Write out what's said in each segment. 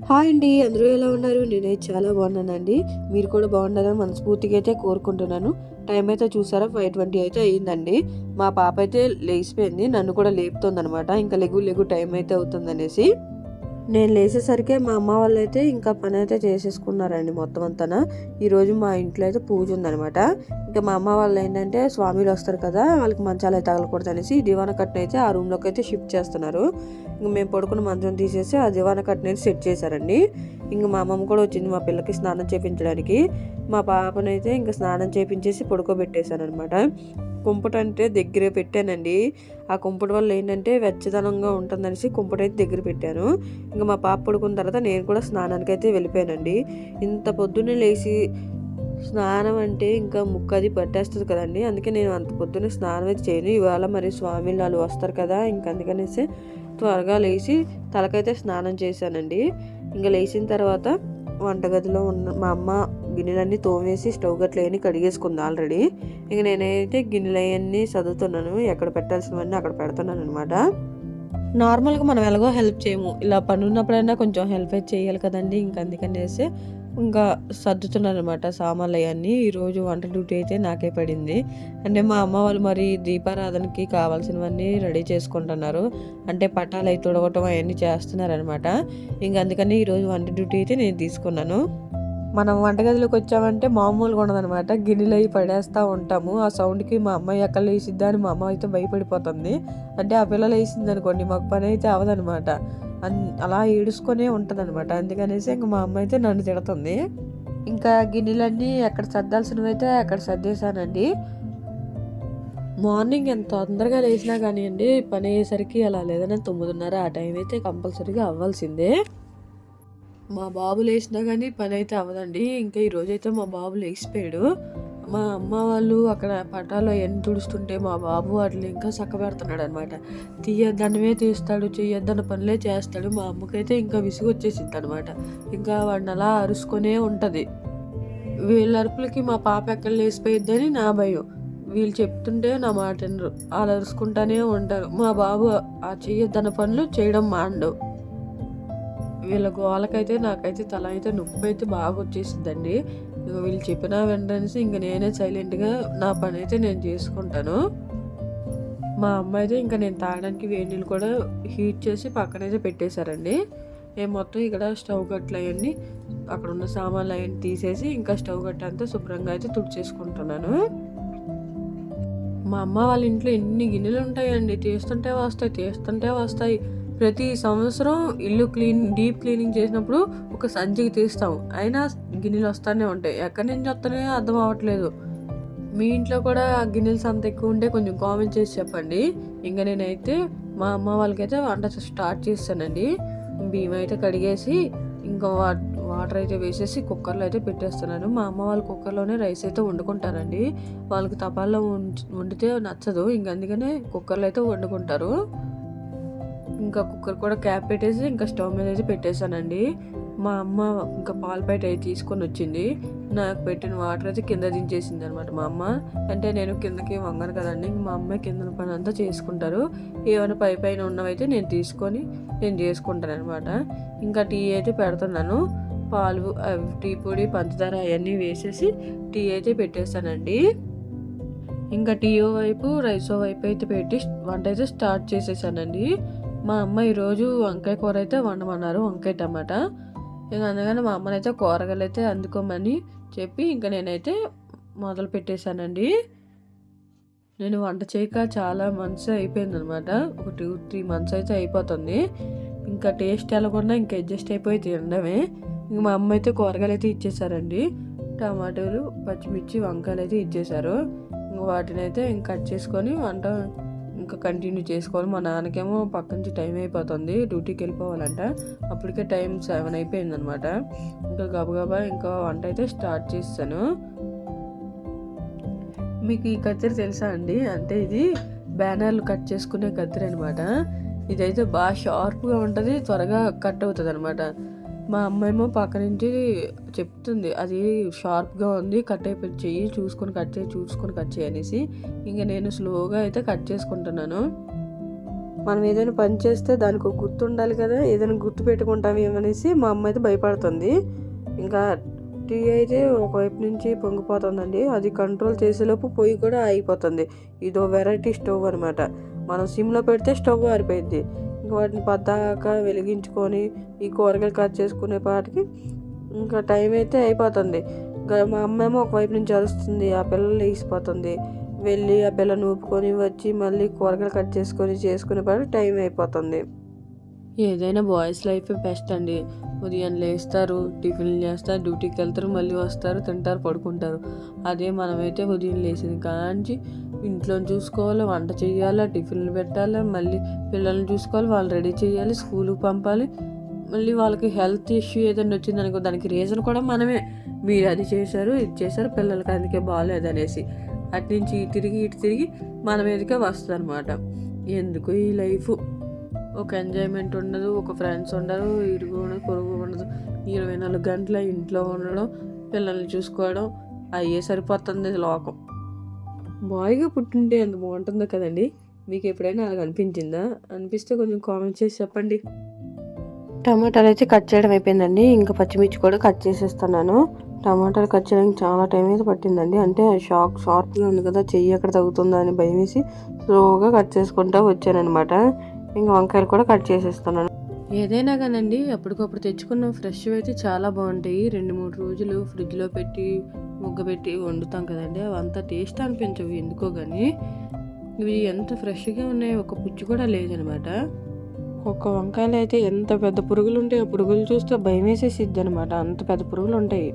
Hi అండి. అందరూ ఎలా ఉన్నారు? నేనైతే చాలా బాగున్నానండి. మీరు కూడా బాగుండాలని మనస్ఫూర్తిగా అయితే కోరుకుంటున్నాను. టైం అయితే చూసారా 5:20 అయితే అయిందండి. మా పాప అయితే లేసిపోయింది. నన్ను కూడా లేపుతుందనమాట. ఇంకా లెగు లెగు టైం అయితే అవుతుందనేసి. నేను లేసేసరికే మా అమ్మ వాళ్ళైతే ఇంకా పని అయితే చేసేసుకున్నారండి మొత్తం అంతాన. ఈరోజు మా ఇంట్లో అయితే పూజ ఉందనమాట. ఇంకా మా అమ్మ వాళ్ళు ఏంటంటే స్వామిలు వస్తారు కదా, వాళ్ళకి మంచాలు అయితే తగలకూడదు అనేసి దివాన కట్టిన అయితే ఆ రూమ్లోకి అయితే షిఫ్ట్ చేస్తున్నారు. ఇంక మేము పడుకున్న మంచం తీసేసి ఆ దివాన కట్టిన అయితే సెట్ చేశారండి. ఇంక మా అమ్మమ్మ కూడా వచ్చింది మా పిల్లకి స్నానం చేయించడానికి. మా పాపనైతే ఇంకా స్నానం చేయించేసి పడుకోబెట్టేశాను అనమాట. కుంపట అంటే దగ్గర పెట్టానండి. ఆ కుంపటి వల్ల ఏంటంటే వెచ్చదనంగా ఉంటుందనేసి కుంపటి అయితే దగ్గర పెట్టాను. ఇంకా మా పాప పడుకున్న తర్వాత నేను కూడా స్నానానికి అయితే వెళ్ళిపోయానండి. ఇంత పొద్దున్నే లేచి స్నానం అంటే ఇంకా ముక్కు అది పట్టేస్తుంది కదండి. అందుకే నేను అంత పొద్దున్నే స్నానం అయితే చేయను. ఇవాళ మరి స్వామిలు వాళ్ళు వస్తారు కదా, ఇంక అందుకనేసి త్వరగా లేచి తలకైతే స్నానం చేశానండి. ఇంకా లేచిన తర్వాత వంటగదిలో ఉన్న మా అమ్మ గిన్నెలన్నీ తోమేసి స్టవ్ గట్లన్నీ కడిగేసుకుంది ఆల్రెడీ. ఇంక నేనైతే గిన్నెలు అవన్నీ చదువుతున్నాను, ఎక్కడ పెట్టాల్సినవన్నీ అక్కడ పెడుతున్నాను అనమాట. నార్మల్గా మనం ఎలాగో హెల్ప్ చేయము, ఇలా పని ఉన్నప్పుడైనా కొంచెం హెల్ప్ అయితే చేయాలి కదండి. ఇంక అందుకనేసి ఇంకా సర్దుతున్నాను అనమాట సామాన్లు అవన్నీ. ఈరోజు వంట డ్యూటీ అయితే నాకే పడింది. అంటే మా అమ్మ వాళ్ళు మరి దీపారాధనకి కావాల్సినవన్నీ రెడీ చేసుకుంటున్నారు. అంటే పటాలు అవి తుడవటం అవన్నీ చేస్తున్నారనమాట. ఇంక అందుకని ఈరోజు వంట డ్యూటీ అయితే నేను తీసుకున్నాను. మనం వంటగదిలోకి వచ్చామంటే మామూలుగా ఉండదనమాట. గిన్నెలు అవి పడేస్తూ ఉంటాము. ఆ సౌండ్కి మా అమ్మాయి ఎక్కడ లేచిద్దా అని మా అమ్మ అయితే భయపడిపోతుంది. అంటే ఆ పిల్లలు వేసింది అనుకోండి మాకు పని అయితే అవ్వదనమాట. అలా ఏడుసుకొనే ఉంటుంది అనమాట. అందుకనేసి ఇంక మా అమ్మ అయితే నన్ను తిడుతుంది. ఇంకా గిన్నెలన్నీ ఎక్కడ సర్దాల్సినవి అయితే అక్కడ సర్దేశానండి. మార్నింగ్ ఎంత తొందరగా లేచినా కానివ్వండి, పని అయ్యేసరికి అలా లేదన్నా 9:30 ఆ టైం అయితే కంపల్సరీగా అవ్వాల్సిందే. మా బాబు లేచినా కానీ పని అయితే అవ్వదండి. ఇంకా ఈరోజైతే మా బాబు లేచిపోయాడు. మా అమ్మ వాళ్ళు అక్కడ పటాలు అవన్నీ తుడుస్తుంటే మా బాబు వాటిని ఇంకా చక్కబెడుతున్నాడు అనమాట. తీయద్దన్నవే తీస్తాడు, చెయ్యొద్దన్న పనులే చేస్తాడు. మా అమ్మకైతే ఇంకా విసుగు వచ్చేసింది అనమాట. ఇంకా వాడిని అలా అరుసుకొనే ఉంటుంది. వీళ్ళ అరుపులకి మా పాప ఎక్కడ లేచిపోయిద్దని నా భయం. వీళ్ళు చెప్తుంటే నా మాట వినరు, వాళ్ళు అరుచుకుంటానే ఉంటారు. మా బాబు ఆ చెయ్యొద్దన్న పనులు చేయడం మాండు. వీళ్ళ గోలకైతే నాకైతే తల అయితే నొప్పి అయితే బాగా వచ్చేసిందండి. ఇక వీళ్ళు చెప్పినా వెంటనేసి ఇంక నేనే సైలెంట్గా నా పని అయితే నేను చేసుకుంటాను. మా అమ్మ అయితే ఇంకా నేను తాగడానికి వేడి నీళ్ళు కూడా హీట్ చేసి పక్కనైతే పెట్టేశారండి. నేను మొత్తం ఇక్కడ స్టవ్ గట్లు అవన్నీ అక్కడ ఉన్న సామాన్లు అవన్నీ తీసేసి ఇంకా స్టవ్ గట్ట అంతా శుభ్రంగా అయితే తుడిచేసుకుంటున్నాను. మా అమ్మ వాళ్ళ ఇంట్లో ఎన్ని గిన్నెలు ఉంటాయండి. తీస్తుంటే వస్తాయి. ప్రతి సంవత్సరం ఇల్లు డీప్ క్లీనింగ్ చేసినప్పుడు ఒక సంచికి తీస్తాము, అయినా గిన్నెలు వస్తూనే ఉంటాయి. ఎక్కడి నుంచి వస్తున్నాయో అర్థం అవ్వట్లేదు. మీ ఇంట్లో కూడా గిన్నెలు అంత ఎక్కువ ఉంటే కొంచెం కామెంట్ చేసి చెప్పండి. ఇంకా నేనైతే మా అమ్మ వాళ్ళకైతే వంట స్టార్ట్ చేస్తానండి. బియ్యం అయితే కడిగేసి ఇంకా వాటర్ అయితే వేసేసి కుక్కర్లో అయితే పెట్టేస్తున్నాను. మా అమ్మ వాళ్ళు కుక్కర్లోనే రైస్ అయితే వండుకుంటారండి. వాళ్ళకి తపాల్లో వండితే నచ్చదు, ఇంక అందుకనే కుక్కర్లో అయితే వండుకుంటారు. ఇంకా కుక్కర్ కూడా క్యాప్ పెట్టేసి ఇంకా స్టవ్ మీద అయితే పెట్టేశానండి. మా అమ్మ ఇంకా పాల ప్యాకెట్ అయితే తీసుకొని వచ్చింది. నాకు పెట్టిన వాటర్ అయితే కింద దించేసింది అనమాట మా అమ్మ. అంటే నేను కిందకి వంగను కదండి, మా అమ్మ కింద పని అంతా చేసుకుంటారు. ఏమైనా పైన ఉన్నవైతే నేను తీసుకొని నేను చేసుకుంటాను అనమాట. ఇంకా టీ అయితే పెడుతున్నాను. పాలు, టీ పొడి, పంచదార అవన్నీ వేసేసి టీ అయితే పెట్టేస్తానండి. ఇంకా టీయో వైపు రైసో వైపు అయితే పెట్టి వంట అయితే స్టార్ట్ చేసేసానండి. మా అమ్మ ఈరోజు వంకాయ కూర అయితే వండమన్నారు, వంకాయ టమాటా. ఇంకా అందుకని మా అమ్మనైతే కూరగాయలు అయితే అందుకోమని చెప్పి ఇంకా నేనైతే మొదలు పెట్టేశానండి. నేను వంట చేయక చాలా మంత్స్ అయిపోయిందనమాట. ఒక 2-3 మంత్స్ అయితే అయిపోతుంది. ఇంకా టేస్ట్ ఎలాగొన్నా ఇంకా అడ్జస్ట్ అయిపోయి తినడమే. ఇంక మా అమ్మ అయితే కూరగాయలు అయితే ఇచ్చేసారండి. టమాటాలు, పచ్చిమిర్చి, వంకాయలు అయితే ఇచ్చేసారు. ఇంకా వాటిని అయితే ఇంకా కట్ చేసుకొని వంట ఇంకా కంటిన్యూ చేసుకోవాలి. మా నాన్నకేమో పక్క నుంచి టైం అయిపోతుంది, డ్యూటీకి వెళ్ళిపోవాలంట. అప్పటికే టైం 7 అయిపోయిందనమాట. ఇంకా గబగబా ఇంకా వంట అయితే స్టార్ట్ చేస్తాను. మీకు ఈ కత్తిరి తెలుసా అండి? అంటే ఇది బ్యానర్లు కట్ చేసుకునే కత్తిరి అనమాట. ఇదైతే బాగా షార్ప్గా ఉంటుంది, త్వరగా కట్ అవుతుంది అనమాట. మా అమ్మాయేమో పక్క నుంచి చెప్తుంది అది షార్ప్గా ఉంది, కట్ అయిపోయి చెయ్యి చూసుకొని కట్ చేయి అనేసి. ఇంకా నేను స్లోగా అయితే కట్ చేసుకుంటున్నాను. మనం ఏదైనా పని చేస్తే దానికి ఒక గుర్తు ఉండాలి కదా, ఏదైనా గుర్తు పెట్టుకుంటాం ఏమనేసి మా అమ్మ అయితే భయపడుతుంది. ఇంకా టీ అయితే ఒకవైపు నుంచి పొంగిపోతుందండి. అది కంట్రోల్ చేసేలోపు పొయ్యి కూడా అయిపోతుంది. ఇదో వెరైటీ స్టవ్ అనమాట. మనం సిమ్లో పెడితే స్టవ్ ఆరిపోయింది. ఇంకా వాటిని పద్దాక వెలిగించుకొని ఈ కూరగాయలు కట్ చేసుకునే పాటికి ఇంకా టైం అయితే అయిపోతుంది. ఇంకా మా అమ్మ ఏమో ఒకవైపు నుంచి అరుస్తుంది, ఆ పిల్లలు లేచిపోతుంది. వెళ్ళి ఆ పిల్లని ఊపుకొని వచ్చి మళ్ళీ కూరగాయలు కట్ చేసుకునే పాటికి టైం అయిపోతుంది. ఏదైనా బాయ్స్ లైఫ్ బెస్ట్ అండి. ఉదయం లేస్తారు, టిఫిన్లు చేస్తారు, డ్యూటీకి వెళ్తారు, మళ్ళీ వస్తారు, తింటారు, పడుకుంటారు. అదే మనమైతే ఉదయం లేచింది కాంచి ఇంట్లో చూసుకోవాలి, వంట చేయాలి, టిఫిన్లు పెట్టాలి, మళ్ళీ పిల్లల్ని చూసుకోవాలి, వాళ్ళు రెడీ చేయాలి, స్కూల్కి పంపాలి. మళ్ళీ వాళ్ళకి హెల్త్ ఇష్యూ ఏదైనా వచ్చిందనుకో దానికి రీజన్ కూడా మనమే. మీరు అది చేశారు, ఇది చేశారు, పిల్లలకి అందుకే బాగాలేదనేసి అటు నుంచి ఇటు తిరిగి మన మీదకే వస్తుంది అనమాట. ఎందుకు ఈ లైఫ్? ఒక ఎంజాయ్మెంట్ ఉండదు, ఒక ఫ్రెండ్స్ ఉండరు, ఇరుగు ఉండదు, పొరుగు ఉండదు. 24 గంటల ఇంట్లో ఉండడం, పిల్లల్ని చూసుకోవడం అయ్యే సరిపోతుంది లోకం. బాయ్గా పుట్టింటే ఎంత బాగుంటుందో కదండి. మీకు ఎప్పుడైనా అలాగ అనిపించిందా? అనిపిస్తే కొంచెం కామెంట్ చేసి చెప్పండి. టమాటాలు అయితే కట్ చేయడం అయిపోయిందండి. ఇంకా పచ్చిమిర్చి కూడా కట్ చేసేస్తున్నాను. టమాటాలు కట్ చేయడానికి చాలా టైం అయితే పట్టిందండి. అంటే షార్ప్గా ఉంది కదా, చెయ్యి ఎక్కడ తగ్గుతుందో అని భయం వేసి స్లోగా కట్ చేసుకుంటూ వచ్చానమాట. ఇంకా వంకాయలు కూడా కట్ చేసేస్తున్నాను. ఏదైనా కానండి అప్పటికప్పుడు తెచ్చుకున్న ఫ్రెష్ అయితే చాలా బాగుంటాయి. 2-3 రోజులు ఫ్రిడ్జ్లో పెట్టి ముగ్గబెట్టి వండుతాం కదండి, అవి అంత టేస్ట్ అనిపించవు ఎందుకో కానీ. ఇవి ఎంత ఫ్రెష్గా ఉన్నాయి, ఒక పుచ్చు కూడా లేదనమాట. ఒక్క వంకాయలు అయితే ఎంత పెద్ద పురుగులు ఉంటాయి, ఆ పురుగులు చూస్తే భయం వేసేసిద్ది అనమాట, అంత పెద్ద పురుగులు ఉంటాయి.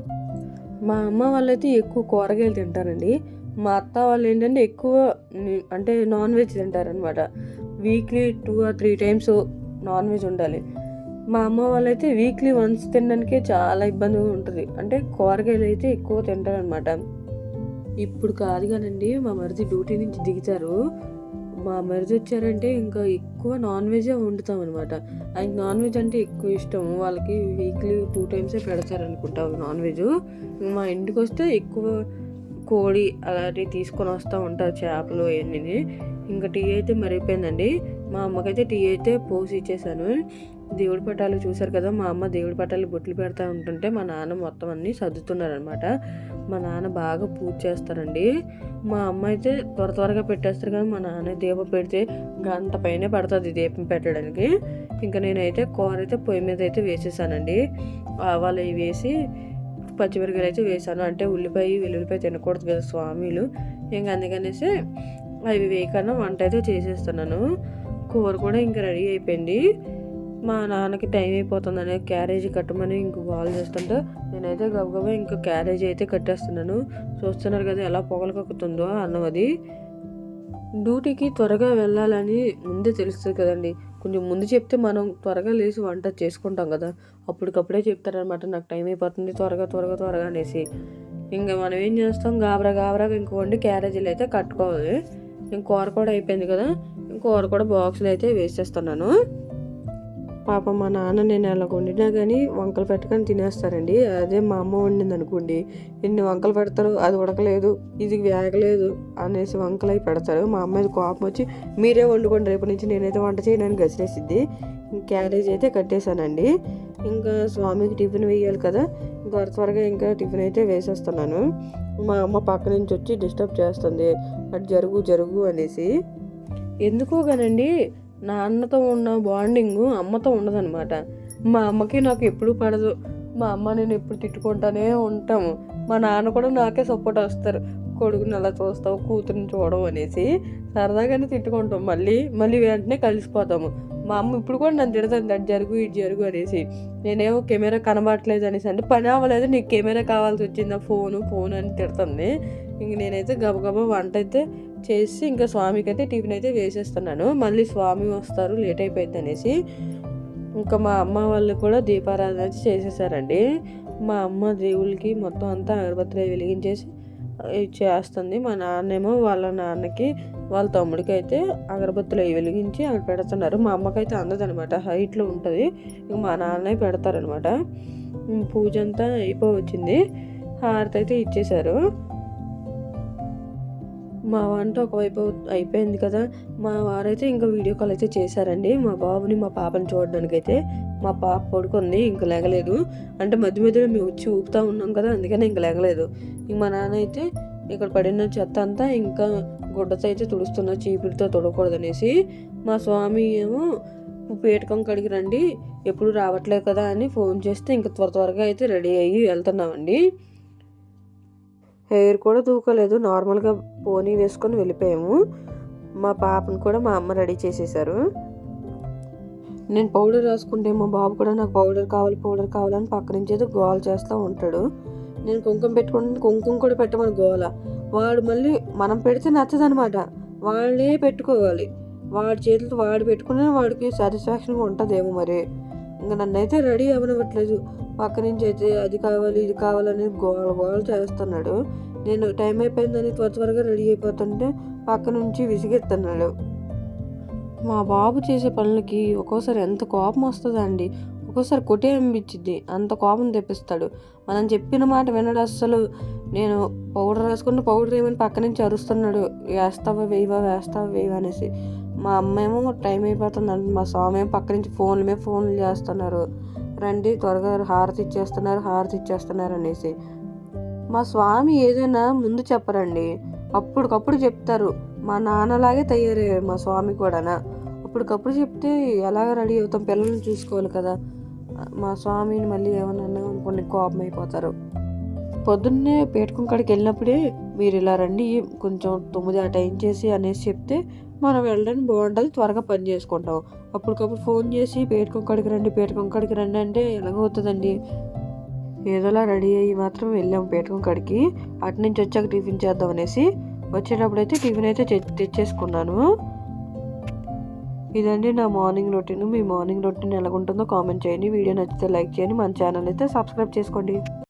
మా అమ్మ వాళ్ళైతే ఎక్కువ కూరగాయలు తింటారండి. మా అత్త వాళ్ళు ఏంటంటే ఎక్కువ అంటే నాన్ వెజ్ తింటారనమాట. Weekly 2 or 3 times non veg ఉండాలి. మా అమ్మ వాళ్ళైతే వీక్లీ వన్స్ తినడానికే చాలా ఇబ్బందిగా ఉంటుంది. అంటే కూరగాయలు అయితే ఎక్కువ తింటారనమాట. ఇప్పుడు కాదు కానండి, మా మరిది డ్యూటీ నుంచి దిగుతారు. మా మరిది వచ్చారంటే ఇంకా ఎక్కువ నాన్ వెజే వండుతాం అనమాట. ఆయనకి నాన్ వెజ్ అంటే ఎక్కువ ఇష్టం. వాళ్ళకి వీక్లీ 2 times పెడతారు అనుకుంటా నాన్ వెజ్. మా ఇంటికి వస్తే ఎక్కువ కోడి అలాంటివి తీసుకొని వస్తూ ఉంటారు, చేపలు అవన్నీ. ఇంకా టీ అయితే మరిగిపోయిందండి. మా అమ్మకైతే టీ అయితే పోసి ఇచ్చేసాను. దేవుడి పటాలు చూసారు కదా, మా అమ్మ దేవుడి పటాలు బొట్లు పెడతా ఉంటుంటే మా నాన్న మొత్తం అన్నీ సర్దుతున్నారనమాట. మా నాన్న బాగా పూజ చేస్తారండి. మా అమ్మ అయితే త్వరగా పెట్టేస్తారు కానీ మా నాన్న దీపం పెడితే గంట పైనే పడుతుంది దీపం పెట్టడానికి. ఇంకా నేనైతే కూర అయితే పొయ్యి మీద అయితే వేసేసానండి. ఆవాలు అవి వేసి పచ్చిమిరకాయలు అయితే వేసాను. అంటే వెల్లుల్లిపాయ తినకూడదు కదా స్వామిలు. ఇంకా అందుకనేసి అవి వేయకుండా వంట అయితే చేసేస్తున్నాను. కూర కూడా ఇంకా రెడీ అయిపోయింది. మా నాన్నకి టైం అయిపోతుందని క్యారేజీ కట్టమని ఇంక కాల్ చేస్తుంటే నేనైతే గబగబా ఇంకా క్యారేజీ అయితే కట్టేస్తున్నాను. చూస్తున్నారు కదా ఎలా పొగలు కక్కుతుందో అన్నం. అది డ్యూటీకి త్వరగా వెళ్ళాలని ముందే తెలుస్తుంది కదండి. కొంచెం ముందు చెప్తే మనం త్వరగా లేచి వంట చేసుకుంటాం కదా. అప్పటికప్పుడే చెప్తారనమాట, నాకు టైం అయిపోతుంది త్వరగా అనేసి. ఇంకా మనం ఏం చేస్తాం, గాబరాగా ఇంక వండి క్యారేజీలు అయితే కట్టుకోవాలి. ఇంక కూర కూడా అయిపోయింది కదా, కూర కూడా బాక్సులు అయితే వేసేస్తున్నాను. పాపం మా నాన్న నేను అలా వండినా కానీ వంకలు పెట్టకొని తినేస్తారండి. అదే మా అమ్మ వండింది అనుకోండి, ఎన్ని వంకలు పెడతారు, అది ఉడకలేదు, ఇది వేగలేదు అనేసి వంకలు అయి పెడతారు. మా అమ్మ కోపం వచ్చి మీరే వండుకోండి, రేపు నుంచి నేనైతే వంట చేయడానికి గసిరేసిద్ది. క్యారేజ్ అయితే కట్టేశానండి. ఇంకా స్వామికి టిఫిన్ వేయాలి కదా, త్వరగా ఇంకా టిఫిన్ అయితే వేసేస్తున్నాను. మా అమ్మ పక్క నుంచి వచ్చి డిస్టర్బ్ చేస్తుంది, అటు జరుగు అనేసి. ఎందుకో కానండి నాన్నతో ఉన్న బాండింగ్ అమ్మతో ఉండదన్నమాట. మా అమ్మకి నాకు ఎప్పుడు పడదు. మా అమ్మ నేను ఎప్పుడు తిట్టుకుంటానే ఉంటాము. మా నాన్న కూడా నాకే సపోర్ట్ వస్తారు, కొడుకుని అలా చూస్తావు, కూతురిని చూడవు అనేసి. సరదాగానే తిట్టుకుంటాం, మళ్ళీ వెంటనే కలిసిపోతాము. మా అమ్మ ఇప్పుడు కూడా నన్ను తిడుతుంది, అటు జరుగు అనేసి. నేనేమో కెమెరా కనబడట్లేదు అనేసి, అంటే పని అవ్వలేదు, నీకు కెమెరా కావాల్సి వచ్చిందా, ఫోన్ అని తిడుతుంది. ఇంక నేనైతే గబగబా వంట అయితే చేసి ఇంకా స్వామికి అయితే టిఫిన్ అయితే వేసేస్తున్నాను. మళ్ళీ స్వామి వస్తారు, లేట్ అయిపోయింది అనేసి ఇంకా మా అమ్మ వాళ్ళు కూడా దీపారాధన చేసేసారండి. మా అమ్మ దేవుళ్ళకి మొత్తం అంతా అగరబత్తులు వెలిగించేసి చేస్తుంది. మా నాన్నేమో వాళ్ళ నాన్నకి వాళ్ళ తమ్ముడికి అయితే అగరబత్తులు వెలిగించి అక్కడ పెడుతున్నారు. మా అమ్మకైతే అందదనమాట, హైట్లో ఉంటుంది. ఇంక మా నాన్నే పెడతారనమాట. పూజ అంతా అయిపోవచ్చింది, హారతి అయితే ఇచ్చేశారు. మా వంట ఒకవైపు అయిపోయింది కదా, మా వారైతే ఇంకా వీడియో కాల్ అయితే చేశారండి మా బాబుని మా పాపని చూడడానికైతే. మా పాప పడుకుంది, ఇంకా లేగలేదు. అంటే మధ్య మధ్యలో మేము వచ్చి ఊపుతూ ఉన్నాం కదా, అందుకని ఇంకా లేగలేదు. ఇంక మా నాన్న అయితే ఇక్కడ పడిన చెత్త అంతా ఇంకా గుడ్డతో అయితే తుడుస్తున్న, చీపురితో తుడకూడదనేసి. మా స్వామి ఏమో పేటకం కడిగి రండి, ఎప్పుడు రావట్లేదు కదా అని ఫోన్ చేస్తే ఇంకా త్వరగా అయితే రెడీ అయ్యి వెళ్తున్నామండి. హెయిర్ కూడా దూకోలేదు, నార్మల్గా పోనీ వేసుకొని వెళ్ళిపోయాము. మా పాపను కూడా మా అమ్మ రెడీ చేసేసారు. నేను పౌడర్ రాసుకుంటే మా బాబు కూడా నాకు పౌడర్ కావాలని పక్క నుంచి అయితే గోల చేస్తూ ఉంటాడు. నేను కుంకుమ పెట్టుకుంటే కుంకుమ కూడా పెట్టమని గోల. వాడు మళ్ళీ మనం పెడితే నచ్చదనమాట, వాళ్ళే పెట్టుకోవాలి. వాడి చేతులతో వాడు పెట్టుకునే వాడికి సాటిస్ఫాక్షన్గా ఉంటుందేమో మరి. ఇంకా నన్నైతే రెడీ అవ్వనివ్వట్లేదు. పక్క నుంచి అయితే అది కావాలి ఇది కావాలని గోల చేస్తున్నాడు. నేను టైం అయిపోయిందని త్వరగా రెడీ అయిపోతుంటే పక్క నుంచి విసిగెత్తున్నాడు. మా బాబు చేసే పనులకి ఒక్కోసారి ఎంత కోపం వస్తుందండి, ఒక్కోసారి కొట్టే అనిపించిద్ది, అంత కోపం తెప్పిస్తాడు. మనం చెప్పిన మాట వినడు అస్సలు. నేను పౌడర్ వేసుకుంటే పౌడర్ ఏమని పక్క నుంచి అరుస్తున్నాడు, వేస్తావా వేయవా అనేసి. మా అమ్మ ఏమో టైం అయిపోతుంది, మా స్వామి ఏమో పక్క నుంచి ఫోన్లు చేస్తున్నారు, రండి త్వరగా హారతి ఇచ్చేస్తున్నారు అనేసి. మా స్వామి ఏదైనా ముందు చెప్పరండి, అప్పటికప్పుడు చెప్తారు. మా నాన్నలాగే తయారయ్యారు మా స్వామి కూడా. అప్పటికప్పుడు చెప్తే ఎలాగ రెడీ అవుతాం, పిల్లల్ని చూసుకోవాలి కదా. మా స్వామిని మళ్ళీ ఏమన్నా అనుకోండి కోపం అయిపోతారు. పొద్దున్నే పేటకం కాడికి వెళ్ళినప్పుడే మీరు ఇలా రండి, కొంచెం 9 ఆ టైం చేసి అనేసి చెప్తే మనం వెళ్ళడానికి బాగుంటుంది, త్వరగా పని చేసుకుంటాం. అప్పటికప్పుడు ఫోన్ చేసి పేటకం కాడికి రండి అంటే ఎలాగవుతుందండి. ఏదోలా రెడీ అయ్యి మాత్రం వెళ్ళాం పేటకం కాడికి. అటు నుంచి వచ్చాక టిఫిన్ చేద్దాం అనేసి. వచ్చేటప్పుడు అయితే టిఫిన్ అయితే తెచ్చేసుకున్నాను. ఇదండి నా మార్నింగ్ రొటీన్. మీ మార్నింగ్ రొటీన్ ఎలాగుంటుందో కామెంట్ చేయండి. వీడియో నచ్చితే లైక్ చేయండి, మన ఛానల్ అయితే సబ్స్క్రైబ్ చేసుకోండి.